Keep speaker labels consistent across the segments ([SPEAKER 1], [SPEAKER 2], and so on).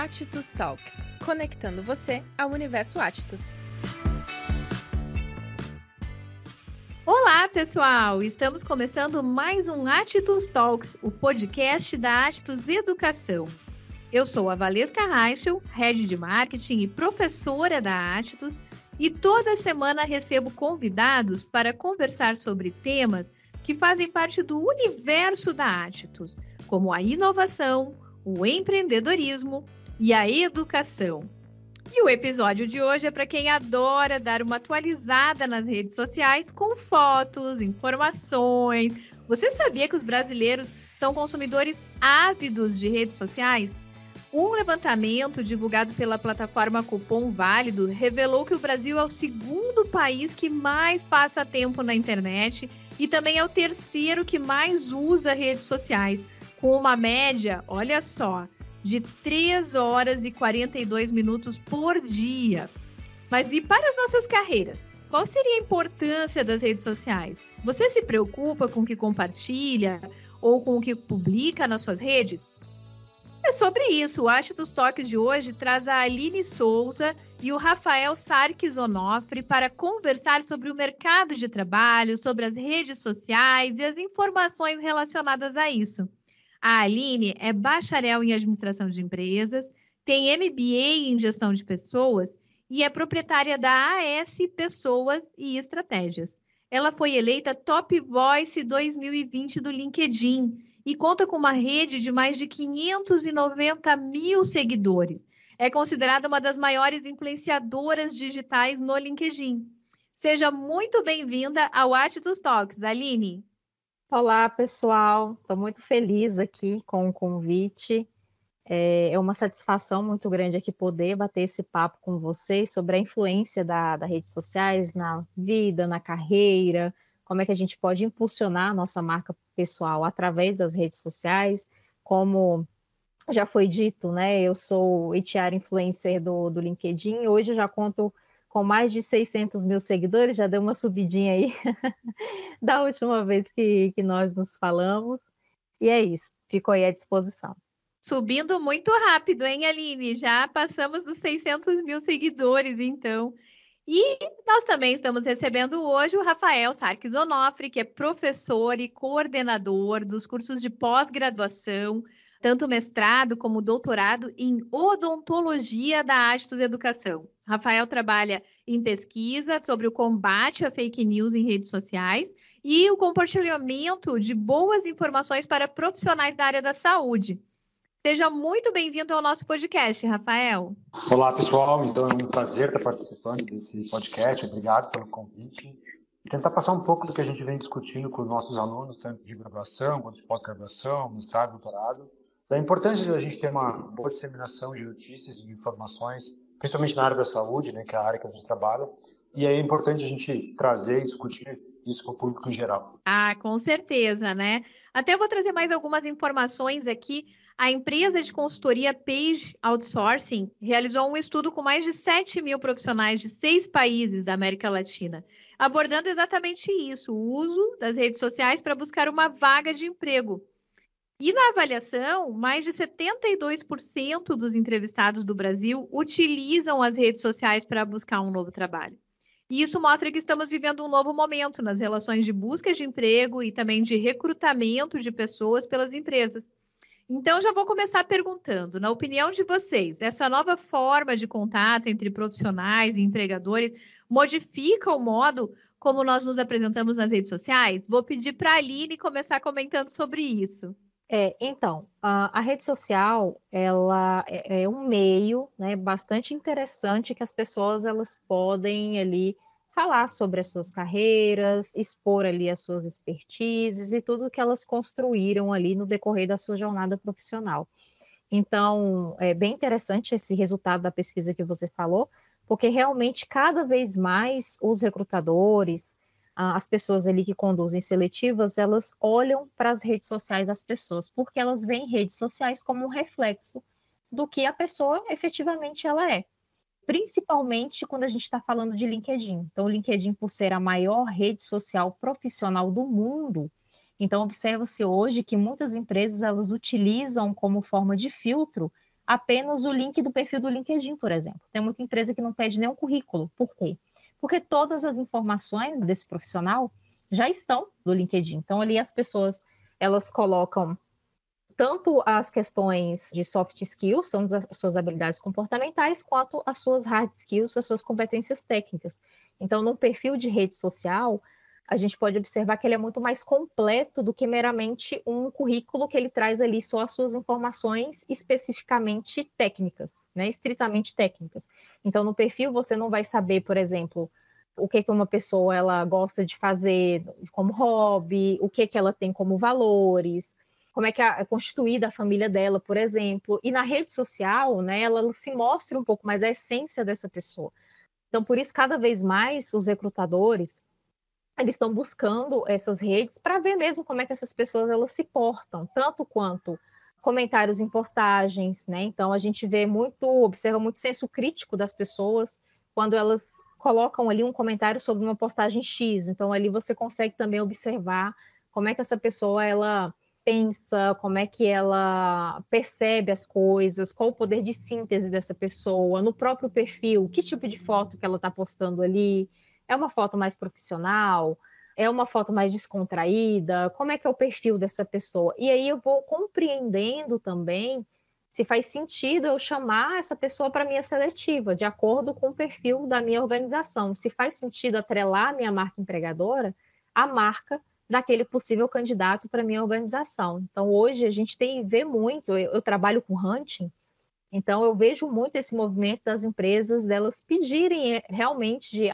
[SPEAKER 1] Attus Talks, conectando você ao universo Attus.
[SPEAKER 2] Olá, pessoal! Estamos começando mais um Attus Talks, o podcast da Attus Educação. Eu sou a Valesca Reichel, Head de Marketing e professora da Attus, e toda semana recebo convidados para conversar sobre temas que fazem parte do universo da Attus, como a inovação, o empreendedorismo e a educação. E o episódio de hoje é para quem adora dar uma atualizada nas redes sociais com fotos, informações. Você sabia que os brasileiros são consumidores ávidos de redes sociais? Um levantamento divulgado pela plataforma Cupom Válido revelou que o Brasil é o segundo país que mais passa tempo na internet e também é o terceiro que mais usa redes sociais, com uma média, olha só, de 3 horas e 42 minutos por dia. Mas e para as nossas carreiras? Qual seria a importância das redes sociais? Você se preocupa com o que compartilha ou com o que publica nas suas redes? É sobre isso. O Attus Talks de hoje traz a Aline Souza e o Rafael Sarques Onofre para conversar sobre o mercado de trabalho, sobre as redes sociais e as informações relacionadas a isso. A Aline é bacharel em administração de empresas, tem MBA em gestão de pessoas e é proprietária da AS Pessoas e Estratégias. Ela foi eleita Top Voice 2020 do LinkedIn e conta com uma rede de mais de 590 mil seguidores. É considerada uma das maiores influenciadoras digitais no LinkedIn. Seja muito bem-vinda ao Attus Talks, Aline.
[SPEAKER 3] Olá, pessoal. Estou muito feliz aqui com o convite. É uma satisfação muito grande aqui poder bater esse papo com vocês sobre a influência das redes sociais na vida, na carreira, como é que a gente pode impulsionar a nossa marca pessoal através das redes sociais. Como já foi dito, né? Eu sou HR influencer do LinkedIn. Hoje eu já conto com mais de 600 mil seguidores, já deu uma subidinha aí da última vez que nós nos falamos. E é isso, fico aí à disposição.
[SPEAKER 2] Subindo muito rápido, hein, Aline? Já passamos dos 600 mil seguidores, então. E nós também estamos recebendo hoje o Rafael Sarques Onofre, que é professor e coordenador dos cursos de pós-graduação, tanto mestrado como doutorado em odontologia da Attus Educação. Rafael trabalha em pesquisa sobre o combate a fake news em redes sociais e o compartilhamento de boas informações para profissionais da área da saúde. Seja muito bem-vindo ao nosso podcast, Rafael.
[SPEAKER 4] Olá, pessoal. Então, é um prazer estar participando desse podcast. Obrigado pelo convite. E tentar passar um pouco do que a gente vem discutindo com os nossos alunos, tanto de graduação quanto de pós-graduação, mestrado, doutorado, da importância de a gente ter uma boa disseminação de notícias e de informações, principalmente na área da saúde, né, que é a área que a gente trabalha. E aí é importante a gente trazer e discutir isso para o público em geral.
[SPEAKER 2] Ah, com certeza, né? Até vou trazer mais algumas informações aqui. A empresa de consultoria Page Outsourcing realizou um estudo com mais de 7 mil profissionais de 6 países da América Latina, abordando exatamente isso, o uso das redes sociais para buscar uma vaga de emprego. E na avaliação, mais de 72% dos entrevistados do Brasil utilizam as redes sociais para buscar um novo trabalho. E isso mostra que estamos vivendo um novo momento nas relações de busca de emprego e também de recrutamento de pessoas pelas empresas. Então, já vou começar perguntando, na opinião de vocês, essa nova forma de contato entre profissionais e empregadores modifica o modo como nós nos apresentamos nas redes sociais? Vou pedir para a Aline começar comentando sobre isso.
[SPEAKER 3] Então, a rede social, ela é um meio, né, bastante interessante que as pessoas elas podem ali falar sobre as suas carreiras, expor ali as suas expertises e tudo que elas construíram ali no decorrer da sua jornada profissional. Então, é bem interessante esse resultado da pesquisa que você falou, porque realmente cada vez mais os recrutadores, as pessoas ali que conduzem seletivas, elas olham para as redes sociais das pessoas, porque elas veem redes sociais como um reflexo do que a pessoa efetivamente ela é. Principalmente quando a gente está falando de LinkedIn. Então, o LinkedIn, por ser a maior rede social profissional do mundo, então observa-se hoje que muitas empresas elas utilizam como forma de filtro apenas o link do perfil do LinkedIn, por exemplo. Tem muita empresa que não pede nem um currículo. Por quê? Porque todas as informações desse profissional já estão no LinkedIn. Então, ali as pessoas, elas colocam tanto as questões de soft skills, são as suas habilidades comportamentais, quanto as suas hard skills, as suas competências técnicas. Então, no perfil de rede social, a gente pode observar que ele é muito mais completo do que meramente um currículo que ele traz ali só as suas informações especificamente técnicas, né? Estritamente técnicas. Então, no perfil, você não vai saber, por exemplo, o que uma pessoa ela gosta de fazer como hobby, o que ela tem como valores, como é que é constituída a família dela, por exemplo. E na rede social, né, ela se mostra um pouco mais a essência dessa pessoa. Então, por isso, cada vez mais, os recrutadores, eles estão buscando essas redes para ver mesmo como é que essas pessoas elas se portam, tanto quanto comentários em postagens, né? Então, a gente observa muito senso crítico das pessoas quando elas colocam ali um comentário sobre uma postagem X. Então, ali você consegue também observar como é que essa pessoa, ela pensa, como é que ela percebe as coisas, qual o poder de síntese dessa pessoa, no próprio perfil, que tipo de foto que ela está postando ali, é uma foto mais profissional, é uma foto mais descontraída, como é que é o perfil dessa pessoa? E aí eu vou compreendendo também se faz sentido eu chamar essa pessoa para minha seletiva, de acordo com o perfil da minha organização, se faz sentido atrelar a minha marca empregadora à marca daquele possível candidato para minha organização. Então, hoje a gente vê muito, eu trabalho com hunting, então eu vejo muito esse movimento das empresas, delas pedirem realmente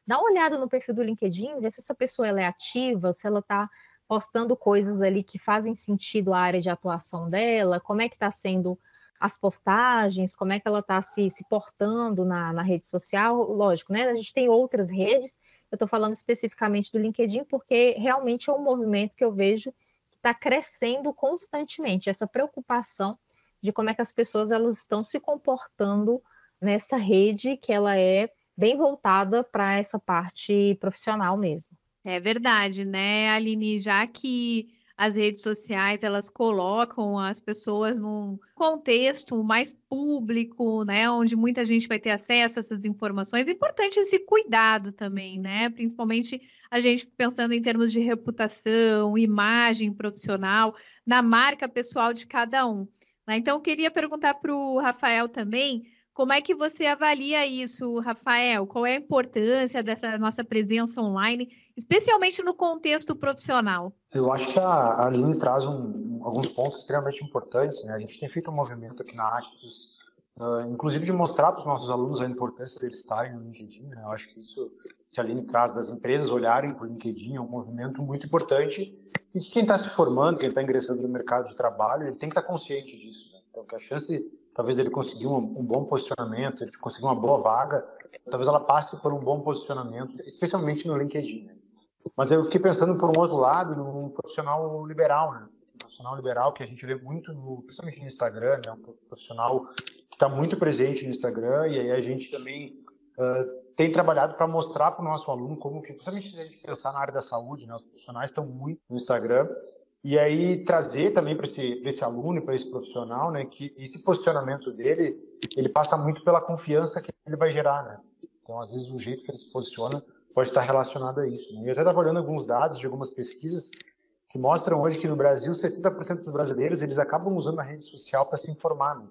[SPEAKER 3] dá uma olhada no perfil do LinkedIn, ver se essa pessoa ela é ativa, se ela está postando coisas ali que fazem sentido à área de atuação dela, como é que está sendo as postagens, como é que ela está se portando na rede social. Lógico, né? A gente tem outras redes, eu estou falando especificamente do LinkedIn, porque realmente é um movimento que eu vejo que está crescendo constantemente, essa preocupação de como é que as pessoas elas estão se comportando nessa rede que ela é bem voltada para essa parte profissional mesmo.
[SPEAKER 2] É verdade, né, Aline? Já que as redes sociais elas colocam as pessoas num contexto mais público, né, onde muita gente vai ter acesso a essas informações, é importante esse cuidado também, né? Principalmente a gente pensando em termos de reputação, imagem profissional, na marca pessoal de cada um, né? Então, eu queria perguntar para o Rafael também. Como é que você avalia isso, Rafael? Qual é a importância dessa nossa presença online, especialmente no contexto profissional?
[SPEAKER 4] Eu acho que a Aline traz alguns pontos extremamente importantes, né? A gente tem feito um movimento aqui na Atos, inclusive de mostrar para os nossos alunos a importância deles estarem no LinkedIn, né? Eu acho que isso que a Aline traz das empresas olharem para o LinkedIn é um movimento muito importante e que quem está se formando, quem está ingressando no mercado de trabalho, ele tem que estar consciente disso, né? Então, que a chance talvez ele conseguir um bom posicionamento, ele conseguir uma boa vaga, talvez ela passe por um bom posicionamento, especialmente no LinkedIn, né? Mas eu fiquei pensando por um outro lado, num profissional liberal, né? Um profissional liberal que a gente vê muito, principalmente no Instagram, né? Um profissional que está muito presente no Instagram, e aí a gente também tem trabalhado para mostrar para o nosso aluno como que, principalmente se a gente pensar na área da saúde, né? Os profissionais estão muito no Instagram, e aí trazer também para esse aluno e para esse profissional, né, que esse posicionamento dele, ele passa muito pela confiança que ele vai gerar, né? Então, às vezes, o jeito que ele se posiciona pode estar relacionado a isso, né? Eu até estava olhando alguns dados de algumas pesquisas que mostram hoje que no Brasil 70% dos brasileiros eles acabam usando a rede social para se informar, né?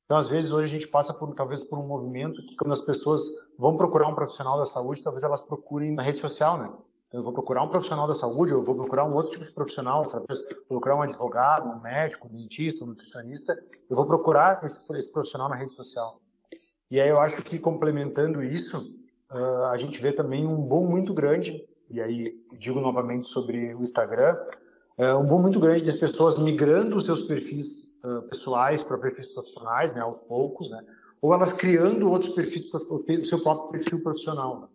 [SPEAKER 4] Então, às vezes, hoje a gente passa talvez por um movimento que quando as pessoas vão procurar um profissional da saúde, talvez elas procurem na rede social, né? Eu vou procurar um profissional da saúde, eu vou procurar um outro tipo de profissional, talvez procurar um advogado, um médico, um dentista, um nutricionista, eu vou procurar esse profissional na rede social. E aí eu acho que complementando isso, a gente vê também um boom muito grande, e aí digo novamente sobre o Instagram, um boom muito grande das pessoas migrando os seus perfis pessoais para perfis profissionais, né, aos poucos, né, ou elas criando outros perfis, o seu próprio perfil profissional, né?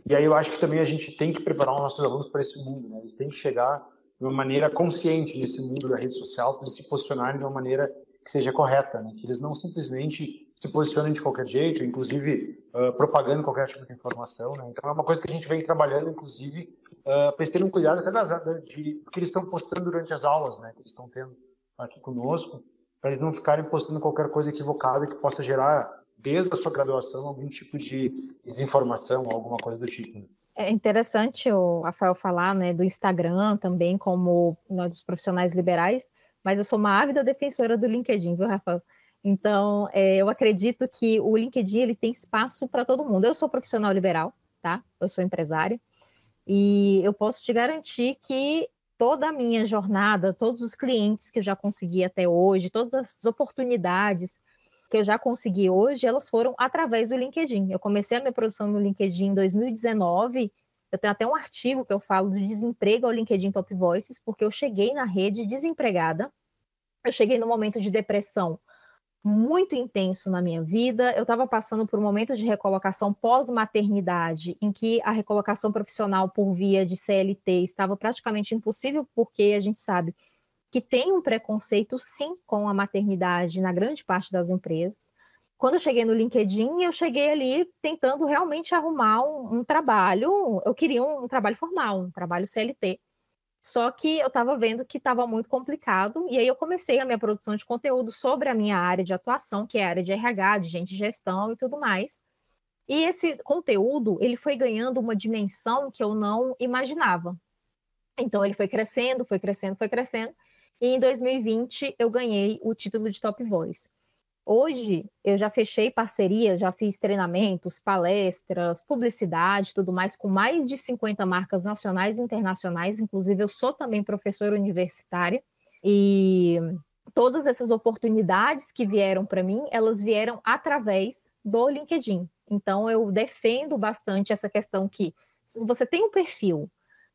[SPEAKER 4] E aí eu acho que também a gente tem que preparar os nossos alunos para esse mundo, né? Eles têm que chegar de uma maneira consciente nesse mundo da rede social, para eles se posicionarem de uma maneira que seja correta, né? Que eles não simplesmente se posicionem de qualquer jeito, inclusive propagando qualquer tipo de informação, né? Então é uma coisa que a gente vem trabalhando, inclusive, para eles terem um cuidado até do que eles estão postando durante as aulas, né? Que eles estão tendo aqui conosco, para eles não ficarem postando qualquer coisa equivocada que possa gerar, desde a sua graduação, algum tipo de desinformação, alguma coisa do tipo. Né?
[SPEAKER 3] É interessante o Rafael falar, né, do Instagram também, como dos profissionais liberais, mas eu sou uma ávida defensora do LinkedIn, viu, Rafael? Então, eu acredito que o LinkedIn ele tem espaço para todo mundo. Eu sou profissional liberal, tá? Eu sou empresária, e eu posso te garantir que toda a minha jornada, todos os clientes que eu já consegui até hoje, todas as oportunidades que eu já consegui hoje, elas foram através do LinkedIn. Eu comecei a minha produção no LinkedIn em 2019, eu tenho até um artigo que eu falo do desemprego ao LinkedIn Top Voices, porque eu cheguei na rede desempregada, eu cheguei num momento de depressão muito intenso na minha vida, eu estava passando por um momento de recolocação pós-maternidade, em que a recolocação profissional por via de CLT estava praticamente impossível, porque a gente sabe que tem um preconceito, sim, com a maternidade na grande parte das empresas. Quando eu cheguei no LinkedIn, eu cheguei ali tentando realmente arrumar um trabalho, eu queria um trabalho formal, um trabalho CLT. Só que eu estava vendo que estava muito complicado, e aí eu comecei a minha produção de conteúdo sobre a minha área de atuação, que é a área de RH, de gente de gestão e tudo mais. E esse conteúdo, ele foi ganhando uma dimensão que eu não imaginava. Então, ele foi crescendo, foi crescendo, foi crescendo, e em 2020 eu ganhei o título de Top Voice. Hoje, eu já fechei parcerias, já fiz treinamentos, palestras, publicidade, tudo mais, com mais de 50 marcas nacionais e internacionais. Inclusive, eu sou também professora universitária. E todas essas oportunidades que vieram para mim, elas vieram através do LinkedIn. Então, eu defendo bastante essa questão que, se você tem um perfil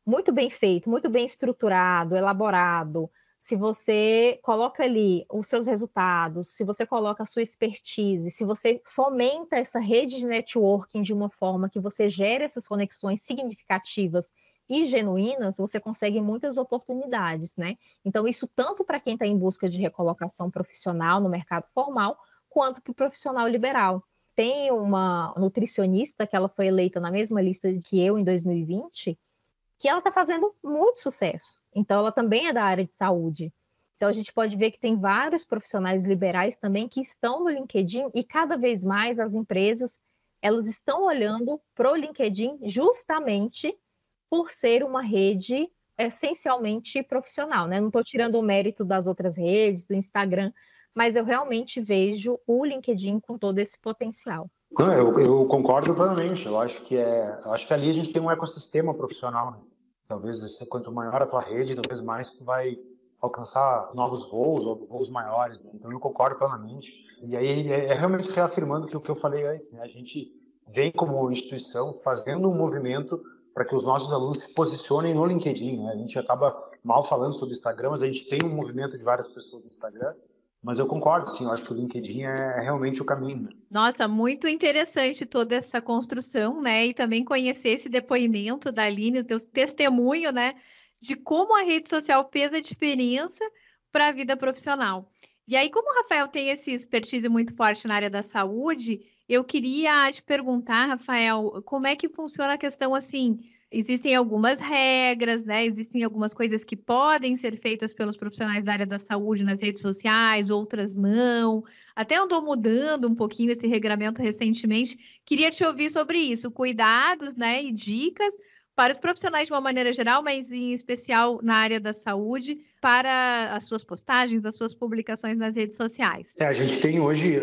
[SPEAKER 3] muito bem feito, muito bem estruturado, elaborado, se você coloca ali os seus resultados, se você coloca a sua expertise, se você fomenta essa rede de networking de uma forma que você gere essas conexões significativas e genuínas, você consegue muitas oportunidades, né? Então, isso tanto para quem está em busca de recolocação profissional no mercado formal, quanto para o profissional liberal. Tem uma nutricionista que ela foi eleita na mesma lista que eu em 2020, que ela está fazendo muito sucesso. Então, ela também é da área de saúde. Então, a gente pode ver que tem vários profissionais liberais também que estão no LinkedIn e cada vez mais as empresas, elas estão olhando para o LinkedIn justamente por ser uma rede essencialmente profissional, né? Não estou tirando o mérito das outras redes, do Instagram, mas eu realmente vejo o LinkedIn com todo esse potencial.
[SPEAKER 4] Não, eu concordo plenamente. Eu acho que ali a gente tem um ecossistema profissional, né? Talvez quanto maior a tua rede, talvez mais tu vai alcançar novos voos ou voos maiores, né? Então eu concordo plenamente. E aí realmente reafirmando que o que eu falei antes, né? A gente vem como instituição fazendo um movimento para que os nossos alunos se posicionem no LinkedIn, né? A gente acaba mal falando sobre o Instagram, mas a gente tem um movimento de várias pessoas no Instagram. Mas eu concordo, sim, eu acho que o LinkedIn é realmente o caminho. Né?
[SPEAKER 2] Nossa, muito interessante toda essa construção, né? E também conhecer esse depoimento da Aline, o teu testemunho, né? De como a rede social fez a diferença para a vida profissional. E aí, como o Rafael tem esse expertise muito forte na área da saúde, eu queria te perguntar, Rafael, como é que funciona a questão assim? Existem algumas regras, né? Existem algumas coisas que podem ser feitas pelos profissionais da área da saúde nas redes sociais, outras não. Até andou mudando um pouquinho esse regramento recentemente. Queria te ouvir sobre isso, cuidados, né, e dicas para os profissionais de uma maneira geral, mas em especial na área da saúde, para as suas postagens, as suas publicações nas redes sociais.
[SPEAKER 4] A gente tem hoje,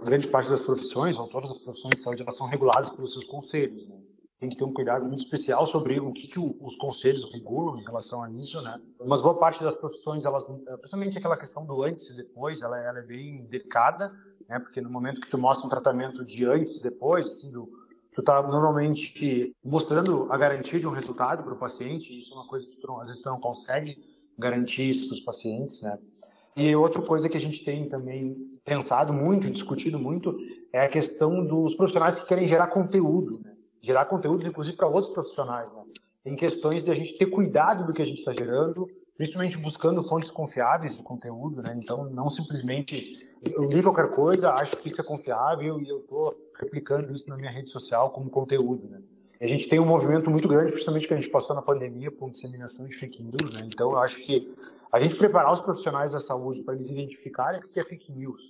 [SPEAKER 4] grande parte das profissões, ou todas as profissões de saúde, elas são reguladas pelos seus conselhos, né? Tem que ter um cuidado muito especial sobre o que os conselhos regulam em relação a isso, né? Mas boa parte das profissões, elas, principalmente aquela questão do antes e depois, ela é bem delicada, né? Porque no momento que tu mostra um tratamento de antes e depois, assim, tu tá normalmente mostrando a garantia de um resultado para o paciente, e isso é uma coisa que às vezes tu não consegue garantir isso para os pacientes, né? E outra coisa que a gente tem também pensado muito, discutido muito, é a questão dos profissionais que querem gerar conteúdo, né? Gerar conteúdos, inclusive, para outros profissionais, né? Em questões de a gente ter cuidado do que a gente está gerando, principalmente buscando fontes confiáveis de conteúdo, né? Então, não simplesmente eu li qualquer coisa, acho que isso é confiável e eu estou replicando isso na minha rede social como conteúdo, né? E a gente tem um movimento muito grande, principalmente que a gente passou na pandemia, por disseminação de fake news, né? Então, eu acho que A gente preparar os profissionais da saúde para eles identificarem o que é fake news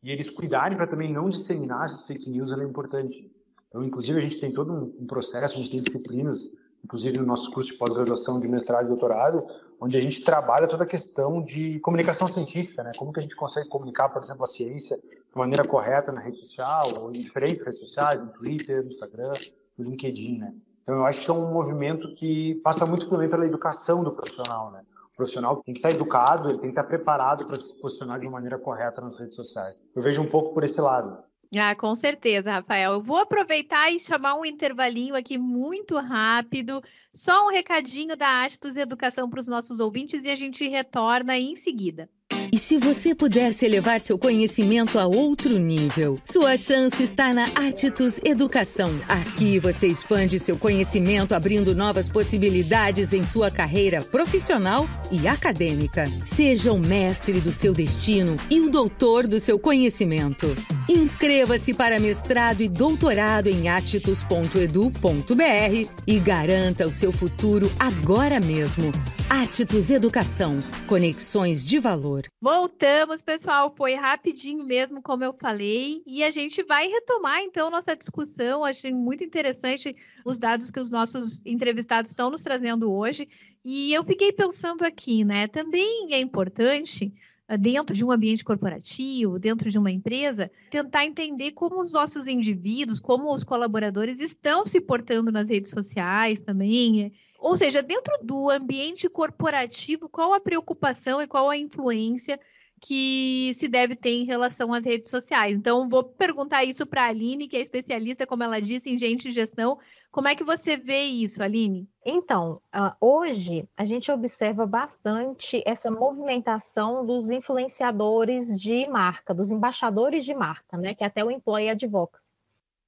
[SPEAKER 4] e eles cuidarem para também não disseminar essas fake news é importante. Então, inclusive, a gente tem todo um processo, a gente tem disciplinas, inclusive no nosso curso de pós-graduação de mestrado e doutorado, onde a gente trabalha toda a questão de comunicação científica, né? Como que a gente consegue comunicar, por exemplo, a ciência de maneira correta na rede social, ou em diferentes redes sociais, no Twitter, no Instagram, no LinkedIn, né? Então, eu acho que é um movimento que passa muito também pela educação do profissional, né? O profissional tem que estar educado, ele tem que estar preparado para se posicionar de uma maneira correta nas redes sociais. Eu vejo um pouco por esse lado.
[SPEAKER 2] Ah, com certeza, Rafael. Eu vou aproveitar e chamar um intervalinho aqui muito rápido. Só um recadinho da Atos Educação para os nossos ouvintes e a gente retorna em seguida.
[SPEAKER 5] E se você pudesse elevar seu conhecimento a outro nível? Sua chance está na Atos Educação. Aqui você expande seu conhecimento, abrindo novas possibilidades em sua carreira profissional e acadêmica. Seja o mestre do seu destino e o doutor do seu conhecimento. Inscreva-se para mestrado e doutorado em atos.edu.br e garanta o seu futuro agora mesmo. Atos Educação. Conexões de valor.
[SPEAKER 2] Voltamos, pessoal. Foi rapidinho mesmo, como eu falei. E a gente vai retomar, então, nossa discussão. Achei muito interessante os dados que os nossos entrevistados estão nos trazendo hoje. E eu fiquei pensando aqui, né? Também é importante, dentro de um ambiente corporativo, dentro de uma empresa, tentar entender como os nossos indivíduos, como os colaboradores estão se portando nas redes sociais também. Ou seja, dentro do ambiente corporativo, qual a preocupação e qual a influência que se deve ter em relação às redes sociais? Então, vou perguntar isso para a Aline, que é especialista, como ela disse, em gente e gestão. Como é que você vê isso, Aline?
[SPEAKER 3] Então, hoje a gente observa bastante essa movimentação dos influenciadores de marca, dos embaixadores de marca, né? Que é até o Employee Advocacy.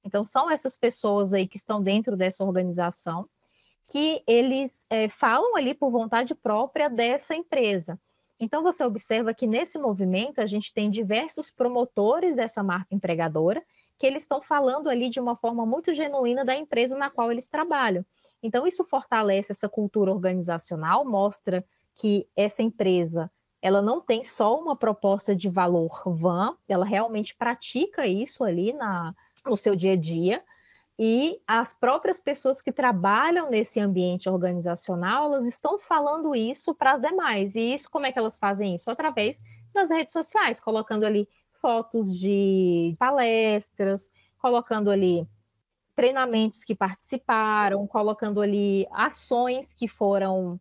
[SPEAKER 3] Então, são essas pessoas aí que estão dentro dessa organização, que eles falam ali por vontade própria dessa empresa. Então, você observa que nesse movimento a gente tem diversos promotores dessa marca empregadora, que eles estão falando ali de uma forma muito genuína da empresa na qual eles trabalham. Então, isso fortalece essa cultura organizacional, mostra que essa empresa, ela não tem só uma proposta de valor vã, ela realmente pratica isso ali no seu dia a dia, e as próprias pessoas que trabalham nesse ambiente organizacional, elas estão falando isso para as demais. E isso, como é que elas fazem isso? Através das redes sociais, colocando ali fotos de palestras, colocando ali treinamentos que participaram, colocando ali ações que foram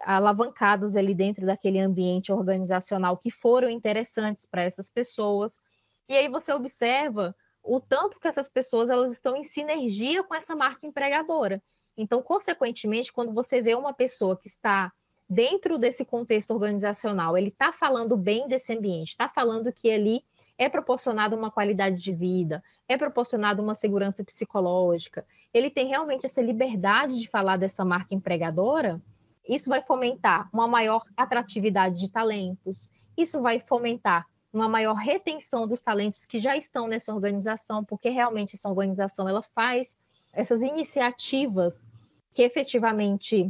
[SPEAKER 3] alavancadas ali dentro daquele ambiente organizacional que foram interessantes para essas pessoas. E aí você observa o tanto que essas pessoas elas estão em sinergia com essa marca empregadora. Então, consequentemente, quando você vê uma pessoa que está dentro desse contexto organizacional, ele está falando bem desse ambiente, está falando que ali é proporcionada uma qualidade de vida, é proporcionada uma segurança psicológica, ele tem realmente essa liberdade de falar dessa marca empregadora, isso vai fomentar uma maior atratividade de talentos, isso vai fomentar uma maior retenção dos talentos que já estão nessa organização, porque realmente essa organização ela faz essas iniciativas que efetivamente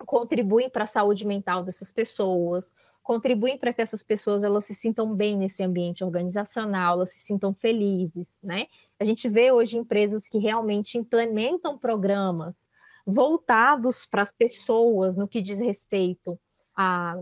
[SPEAKER 3] contribuem para a saúde mental dessas pessoas, contribuem para que essas pessoas elas se sintam bem nesse ambiente organizacional, elas se sintam felizes, né? A gente vê hoje empresas que realmente implementam programas voltados para as pessoas no que diz respeito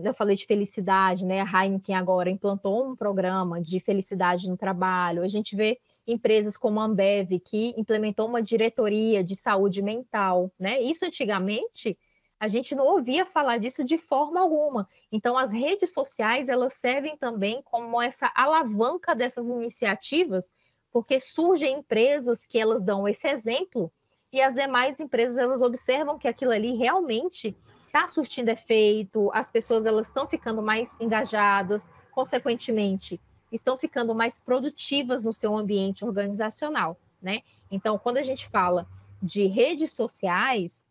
[SPEAKER 3] eu falei de felicidade, né? A Heineken agora implantou um programa de felicidade no trabalho. A gente vê empresas como a Ambev que implementou uma diretoria de saúde mental, né? Isso antigamente a gente não ouvia falar disso de forma alguma. Então as redes sociais elas servem também como essa alavanca dessas iniciativas, porque surgem empresas que elas dão esse exemplo e as demais empresas elas observam que aquilo ali realmente está surtindo efeito, as pessoas elas estão ficando mais engajadas, consequentemente, estão ficando mais produtivas no seu ambiente organizacional, né? Então, quando a gente fala de redes sociais,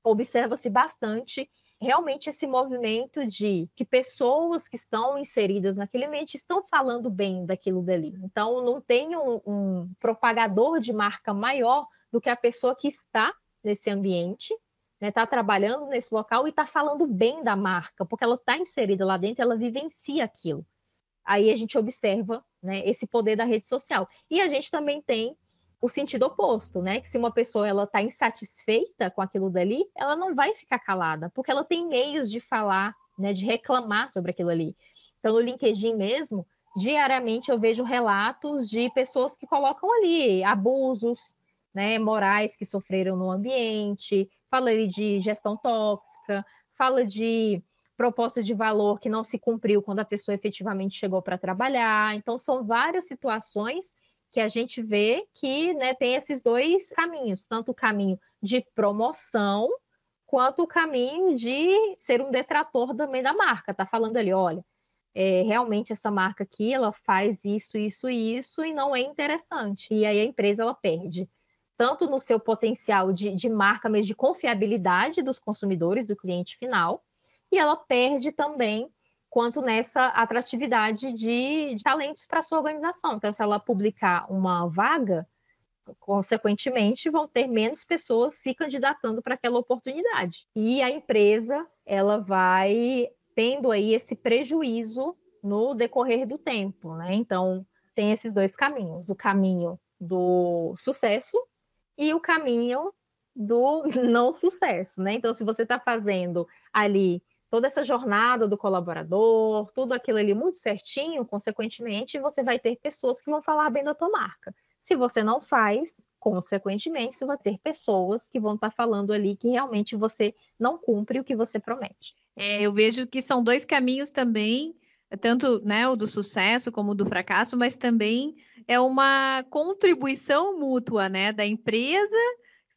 [SPEAKER 3] observa-se bastante realmente esse movimento de que pessoas que estão inseridas naquele ambiente estão falando bem daquilo dali. Então, não tem um propagador de marca maior do que a pessoa que está nesse ambiente, né, está trabalhando nesse local e está falando bem da marca, porque ela está inserida lá dentro, ela vivencia aquilo. Aí a gente observa, né, esse poder da rede social. E a gente também tem o sentido oposto, né? Que se uma pessoa ela está insatisfeita com aquilo dali, ela não vai ficar calada, porque ela tem meios de falar, né, de reclamar sobre aquilo ali. Então, no LinkedIn mesmo, diariamente eu vejo relatos de pessoas que colocam ali abusos, né, morais que sofreram no ambiente, fala ali de gestão tóxica, fala de proposta de valor que não se cumpriu quando a pessoa efetivamente chegou para trabalhar. Então, são várias situações que a gente vê que, né, tem esses dois caminhos, tanto o caminho de promoção, quanto o caminho de ser um detrator também da marca. Tá falando ali, olha, realmente essa marca aqui, ela faz isso, isso e isso, e não é interessante. E aí a empresa, ela perde tanto no seu potencial de marca, mas de confiabilidade dos consumidores, do cliente final, e ela perde também quanto nessa atratividade de talentos para a sua organização. Então, se ela publicar uma vaga, consequentemente, vão ter menos pessoas se candidatando para aquela oportunidade. E a empresa, ela vai tendo aí esse prejuízo no decorrer do tempo, né? Então, tem esses dois caminhos, o caminho do sucesso e o caminho do não sucesso, né? Então, se você está fazendo ali toda essa jornada do colaborador, tudo aquilo ali muito certinho, consequentemente, você vai ter pessoas que vão falar bem da tua marca. Se você não faz, consequentemente, você vai ter pessoas que vão estar falando ali que realmente você não cumpre o que você promete.
[SPEAKER 2] Eu vejo que são dois caminhos também, tanto, né, o do sucesso como o do fracasso, mas também é uma contribuição mútua, né, da empresa.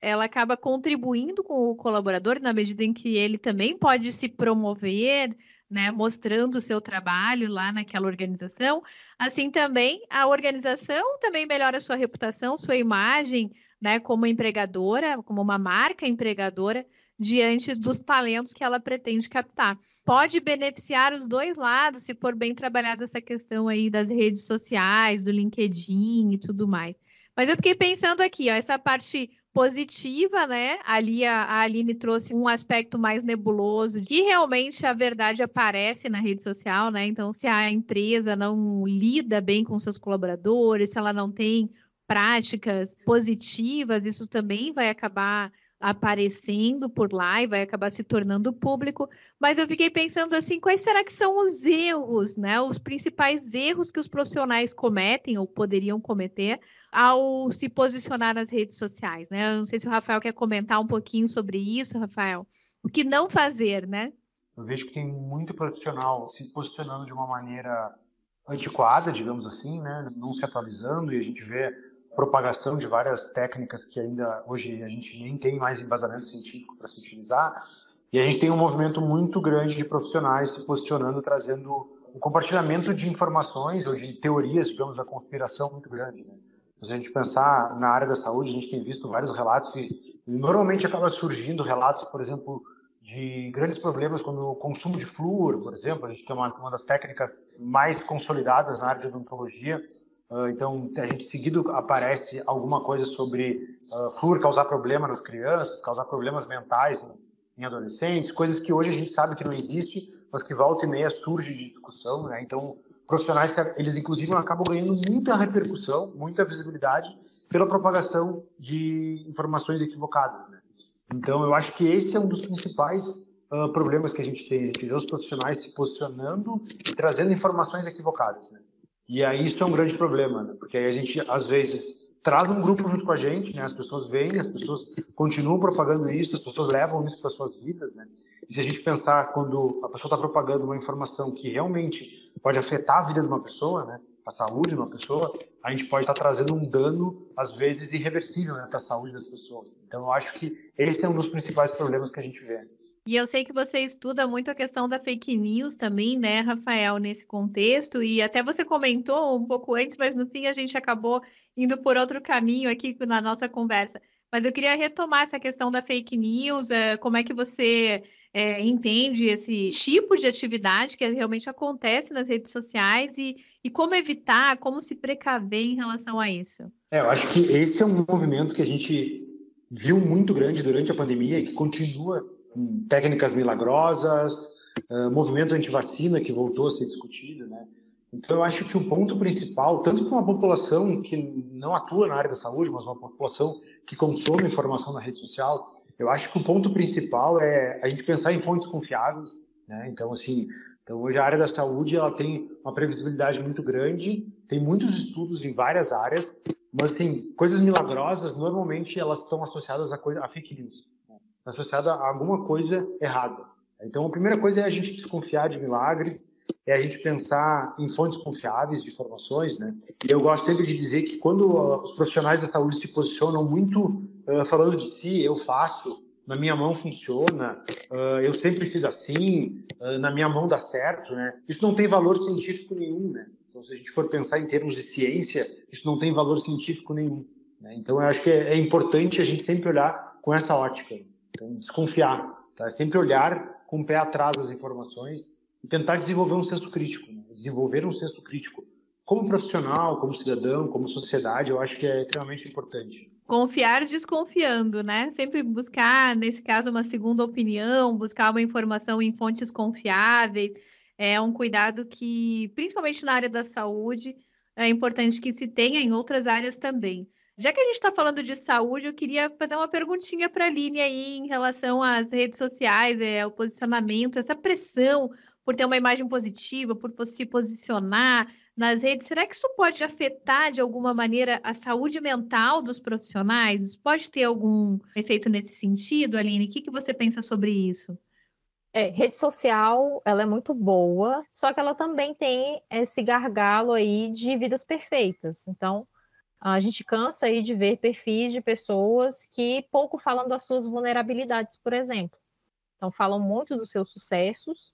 [SPEAKER 2] Ela acaba contribuindo com o colaborador na medida em que ele também pode se promover, né, mostrando o seu trabalho lá naquela organização. Assim também, a organização também melhora a sua reputação, sua imagem, né, como empregadora, como uma marca empregadora, diante dos talentos que ela pretende captar. Pode beneficiar os dois lados, se for bem trabalhada essa questão aí das redes sociais, do LinkedIn e tudo mais. Mas eu fiquei pensando aqui, ó, essa parte positiva, né? Ali a Aline trouxe um aspecto mais nebuloso, que realmente a verdade aparece na rede social, né? Então, se a empresa não lida bem com seus colaboradores, se ela não tem práticas positivas, isso também vai acabar aparecendo por lá e vai acabar se tornando público. Mas eu fiquei pensando assim, quais será que são os erros, né? Os principais erros que os profissionais cometem ou poderiam cometer ao se posicionar nas redes sociais, né? Eu não sei se o Rafael quer comentar um pouquinho sobre isso, Rafael. O que não fazer, né?
[SPEAKER 4] Eu vejo que tem muito profissional se posicionando de uma maneira antiquada, digamos assim, né? Não se atualizando, e a gente vê propagação de várias técnicas que ainda hoje a gente nem tem mais embasamento científico para se utilizar, e a gente tem um movimento muito grande de profissionais se posicionando, trazendo um compartilhamento de informações ou de teorias, digamos, da conspiração muito grande, né? Se a gente pensar na área da saúde, a gente tem visto vários relatos e normalmente acaba surgindo relatos, por exemplo, de grandes problemas como o consumo de flúor, por exemplo. A gente tem uma das técnicas mais consolidadas na área de odontologia. Então, a gente seguido aparece alguma coisa sobre flúor causar problema nas crianças, causar problemas mentais em adolescentes, coisas que hoje a gente sabe que não existe, mas que volta e meia surge de discussão, né? Então, profissionais que eles inclusive acabam ganhando muita repercussão, muita visibilidade pela propagação de informações equivocadas, né? Então, eu acho que esse é um dos principais problemas que a gente tem. A gente vê os profissionais se posicionando e trazendo informações equivocadas, né? E aí isso é um grande problema, né? Porque aí a gente, às vezes, traz um grupo junto com a gente, né? As pessoas veem, as pessoas continuam propagando isso, as pessoas levam isso para suas vidas, né? E se a gente pensar quando a pessoa está propagando uma informação que realmente pode afetar a vida de uma pessoa, né? A saúde de uma pessoa, a gente pode estar trazendo um dano, às vezes, irreversível, né, para a saúde das pessoas. Então, eu acho que esse é um dos principais problemas que a gente vê.
[SPEAKER 2] E eu sei que você estuda muito a questão da fake news também, né, Rafael, nesse contexto, e até você comentou um pouco antes, mas no fim a gente acabou indo por outro caminho aqui na nossa conversa. Mas eu queria retomar essa questão da fake news, como é que você entende esse tipo de atividade que realmente acontece nas redes sociais e como evitar, como se precaver em relação a isso?
[SPEAKER 4] Eu acho que esse é um movimento que a gente viu muito grande durante a pandemia e que continua com técnicas milagrosas, movimento antivacina que voltou a ser discutido, né? Então, eu acho que o ponto principal, tanto para uma população que não atua na área da saúde, mas uma população que consome informação na rede social, eu acho que o ponto principal é a gente pensar em fontes confiáveis, né? Então, assim, hoje a área da saúde ela tem uma previsibilidade muito grande, tem muitos estudos em várias áreas, mas, assim, coisas milagrosas, normalmente, elas estão associadas a fake news, né? Associadas a alguma coisa errada. Então, a primeira coisa é a gente desconfiar de milagres, é a gente pensar em fontes confiáveis de informações, né? E eu gosto sempre de dizer que quando os profissionais da saúde se posicionam muito falando de si, eu faço, na minha mão funciona, eu sempre fiz assim, na minha mão dá certo, né? Isso não tem valor científico nenhum, né? Então, se a gente for pensar em termos de ciência, isso não tem valor científico nenhum, né? Então, eu acho que é importante a gente sempre olhar com essa ótica. Então, desconfiar, tá? Sempre olhar com o pé atrás das informações e tentar desenvolver um senso crítico, né? Desenvolver um senso crítico como profissional, como cidadão, como sociedade, eu acho que é extremamente importante.
[SPEAKER 2] Confiar desconfiando, né? Sempre buscar, nesse caso, uma segunda opinião, buscar uma informação em fontes confiáveis. É um cuidado que, principalmente na área da saúde, é importante que se tenha em outras áreas também. Já que a gente está falando de saúde, eu queria fazer uma perguntinha para a Aline aí em relação às redes sociais, o posicionamento, essa pressão por ter uma imagem positiva, por se posicionar nas redes, será que isso pode afetar de alguma maneira a saúde mental dos profissionais? Isso pode ter algum efeito nesse sentido, Aline? O que você pensa sobre isso?
[SPEAKER 3] Rede social, ela é muito boa, só que ela também tem esse gargalo aí de vidas perfeitas. Então, a gente cansa aí de ver perfis de pessoas que pouco falam das suas vulnerabilidades, por exemplo. Então, falam muito dos seus sucessos,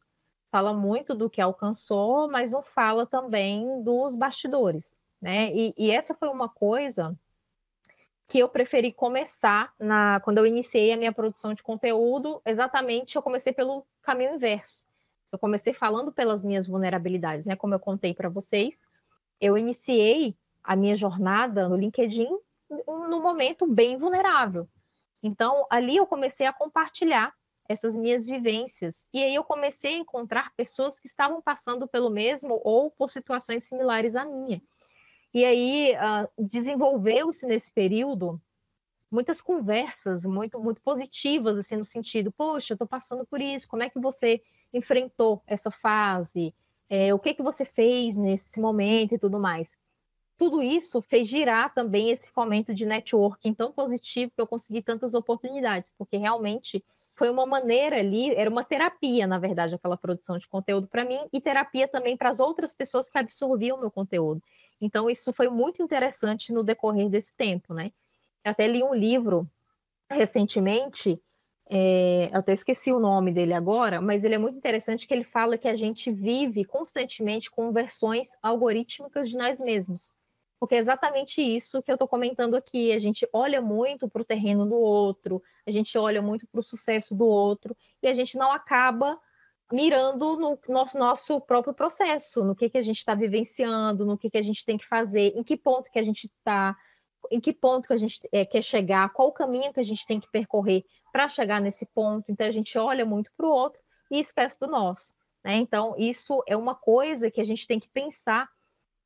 [SPEAKER 3] fala muito do que alcançou, mas não fala também dos bastidores, né? E essa foi uma coisa que eu preferi começar quando eu iniciei a minha produção de conteúdo, exatamente eu comecei pelo caminho inverso. Eu comecei falando pelas minhas vulnerabilidades, né? Como eu contei para vocês, eu iniciei a minha jornada no LinkedIn num momento bem vulnerável. Então, ali eu comecei a compartilhar essas minhas vivências. E aí eu comecei a encontrar pessoas que estavam passando pelo mesmo ou por situações similares à minha. E aí desenvolveu-se nesse período muitas conversas muito positivas, assim, no sentido, poxa, eu estou passando por isso, como é que você enfrentou essa fase? O que você fez nesse momento e tudo mais. Tudo isso fez girar também esse fomento de networking tão positivo que eu consegui tantas oportunidades, porque realmente foi uma maneira ali, era uma terapia, na verdade, aquela produção de conteúdo para mim, e terapia também para as outras pessoas que absorviam o meu conteúdo. Então, isso foi muito interessante no decorrer desse tempo, né? Eu até li um livro recentemente, eu até esqueci o nome dele agora, mas ele é muito interessante, que ele fala que a gente vive constantemente com versões algorítmicas de nós mesmos. Porque é exatamente isso que eu estou comentando aqui. A gente olha muito para o terreno do outro, a gente olha muito para o sucesso do outro, e a gente não acaba mirando no nosso próprio processo, no que a gente está vivenciando, no que a gente tem que fazer, em que ponto que a gente está, em que ponto que a gente quer chegar, qual o caminho que a gente tem que percorrer para chegar nesse ponto. Então, a gente olha muito para o outro e esquece do nosso, né? Então, isso é uma coisa que a gente tem que pensar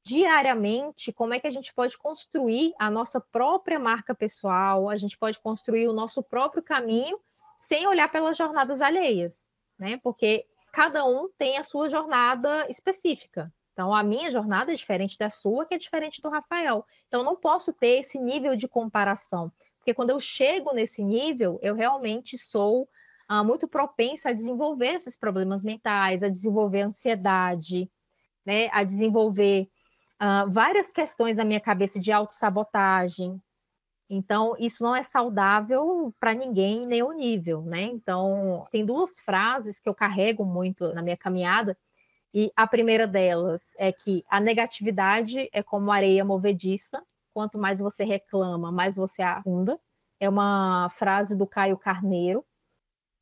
[SPEAKER 3] diariamente, como é que a gente pode construir a nossa própria marca pessoal, a gente pode construir o nosso próprio caminho sem olhar pelas jornadas alheias, né? Porque cada um tem a sua jornada específica. Então, a minha jornada é diferente da sua, que é diferente do Rafael. Então, eu não posso ter esse nível de comparação, porque quando eu chego nesse nível, eu realmente sou muito propensa a desenvolver esses problemas mentais, a desenvolver ansiedade, né? A desenvolver várias questões na minha cabeça de autossabotagem. Então, isso não é saudável para ninguém em nenhum nível, né? Então, tem duas frases que eu carrego muito na minha caminhada, e a primeira delas é que a negatividade é como areia movediça, quanto mais você reclama, mais você afunda. É uma frase do Caio Carneiro,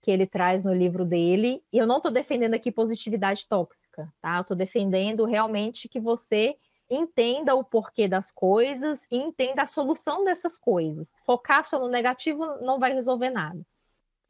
[SPEAKER 3] que ele traz no livro dele, e eu não estou defendendo aqui positividade tóxica, tá? Eu estou defendendo realmente que você entenda o porquê das coisas e entenda a solução dessas coisas. Focar só no negativo não vai resolver nada.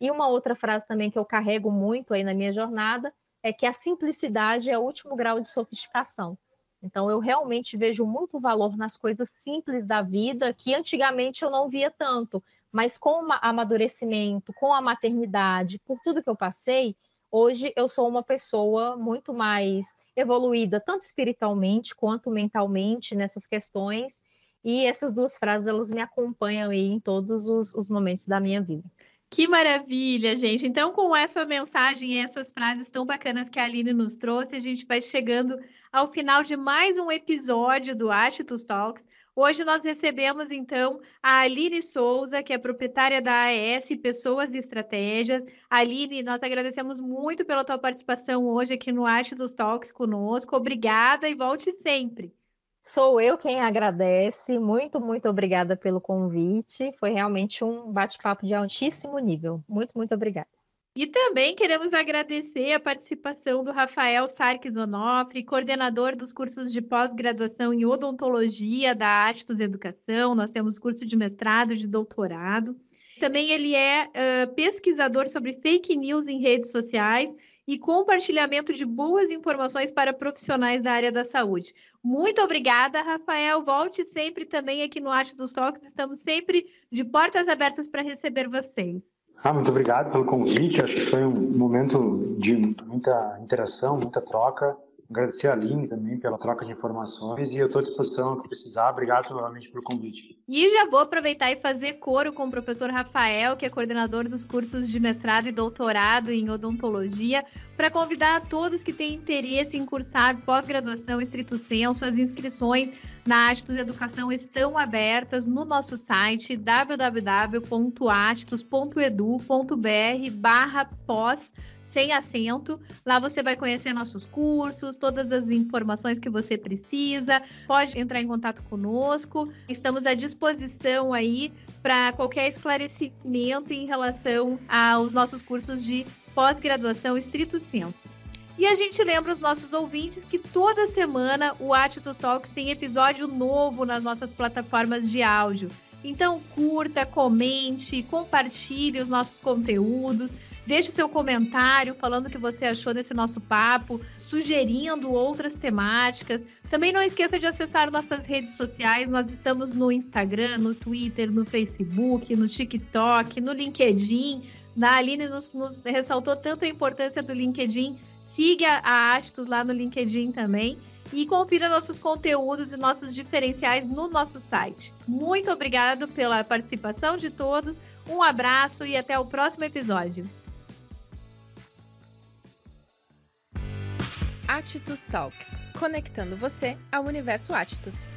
[SPEAKER 3] E uma outra frase também que eu carrego muito aí na minha jornada é que a simplicidade é o último grau de sofisticação. Então, eu realmente vejo muito valor nas coisas simples da vida, que antigamente eu não via tanto, mas com o amadurecimento, com a maternidade, por tudo que eu passei, hoje eu sou uma pessoa muito mais evoluída, tanto espiritualmente quanto mentalmente nessas questões, e essas duas frases, elas me acompanham aí em todos os momentos da minha vida.
[SPEAKER 2] Que maravilha, gente. Então, com essa mensagem e essas frases tão bacanas que a Aline nos trouxe, a gente vai chegando ao final de mais um episódio do Atitudes Talks. Hoje nós recebemos, então, a Aline Souza, que é proprietária da AES Pessoas e Estratégias. Aline, nós agradecemos muito pela tua participação hoje aqui no Atitudes Talks conosco. Obrigada e volte sempre.
[SPEAKER 3] Sou eu quem agradece. Muito, muito obrigada pelo convite. Foi realmente um bate-papo de altíssimo nível. Muito, muito obrigada.
[SPEAKER 2] E também queremos agradecer a participação do Rafael Sarques Onofre, coordenador dos cursos de pós-graduação em odontologia da Atitudes Educação. Nós temos curso de mestrado e de doutorado. Também ele é pesquisador sobre fake news em redes sociais e compartilhamento de boas informações para profissionais da área da saúde. Muito obrigada, Rafael. Volte sempre também aqui no Atitudes Talks. Estamos sempre de portas abertas para receber vocês.
[SPEAKER 4] Muito obrigado pelo convite. Acho que foi um momento de muita interação, muita troca. Agradecer a Aline também pela troca de informações e eu estou à disposição se precisar. Obrigado novamente pelo convite.
[SPEAKER 2] E já vou aproveitar e fazer coro com o professor Rafael, que é coordenador dos cursos de mestrado e doutorado em odontologia, para convidar a todos que têm interesse em cursar pós-graduação estrito sensu. As inscrições na Atitudes Educação estão abertas no nosso site www.atitudes.edu.br/pós sem acento. Lá você vai conhecer nossos cursos, todas as informações que você precisa. Pode entrar em contato conosco. Estamos à disposição aí para qualquer esclarecimento em relação aos nossos cursos de pós-graduação estrito sensu. E a gente lembra os nossos ouvintes que toda semana o Atitudes Talks tem episódio novo nas nossas plataformas de áudio. Então curta, comente, compartilhe os nossos conteúdos, deixe seu comentário falando o que você achou desse nosso papo, sugerindo outras temáticas. Também não esqueça de acessar nossas redes sociais. Nós estamos no Instagram, no Twitter, no Facebook, no TikTok, no LinkedIn. A Aline nos ressaltou tanto a importância do LinkedIn. Siga a Atitudes lá no LinkedIn também. E confira nossos conteúdos e nossos diferenciais no nosso site. Muito obrigado pela participação de todos. Um abraço e até o próximo episódio.
[SPEAKER 1] Atitudes Talks, conectando você ao universo Atitudes.